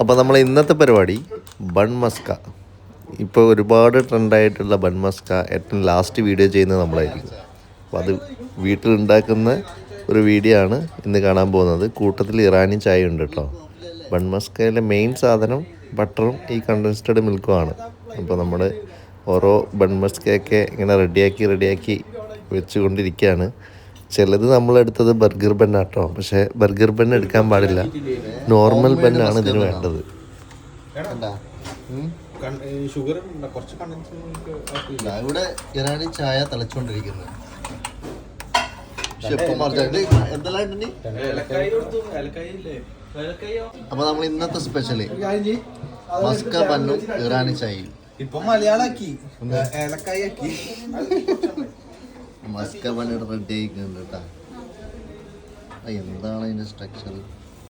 അപ്പോൾ നമ്മൾ ഇന്നത്തെ പരിപാടി ബൺ മസ്ക. ഇപ്പോൾ ഒരുപാട് ട്രെൻഡായിട്ടുള്ള ബൺ മസ്ക ഏറ്റവും ലാസ്റ്റ് വീഡിയോ ചെയ്യുന്നത് നമ്മളായിരിക്കും. അപ്പോൾ അത് വീട്ടിലുണ്ടാക്കുന്ന ഒരു വീഡിയോ ആണ് ഇന്ന് കാണാൻ പോകുന്നത്. കൂട്ടത്തിൽ ഇറാനി ചായ ഉണ്ട് കേട്ടോ. ബൺ മസ്കയിലെ മെയിൻ സാധനം ബട്ടറും ഈ കണ്ടൻസ്ഡ് മിൽക്കുമാണ്. അപ്പോൾ നമ്മൾ ഓരോ ബൺ മസ്കയൊക്കെ ഇങ്ങനെ റെഡിയാക്കി വെച്ചുകൊണ്ടിരിക്കുകയാണ്. ചിലത് നമ്മളെടുത്തത് ബർഗർ ബന്നാട്ടോ, പക്ഷേ ബർഗർ ബൻ എടുക്കാൻ പാടില്ല, നോർമൽ ബന്നാണ് ഇതിന് വേണ്ടത്. ഇവിടെ ഇറാനി ചായ തിളച്ചുകൊണ്ടിരിക്കുന്നത്. അപ്പൊ നമ്മൾ ഇന്നത്തെ സ്പെഷ്യല് മസ്ക ബന്നും ഇറാനി ചായയും. ഇപ്പൊ മലയാളാക്കി ഏലക്കായാക്കി മസ്ക ബണ്ണിട്ട് റെഡി ആയിക്കുന്നുണ്ട് കേട്ടാ. എന്താണ് അതിന്റെ സ്ട്രക്ചർ?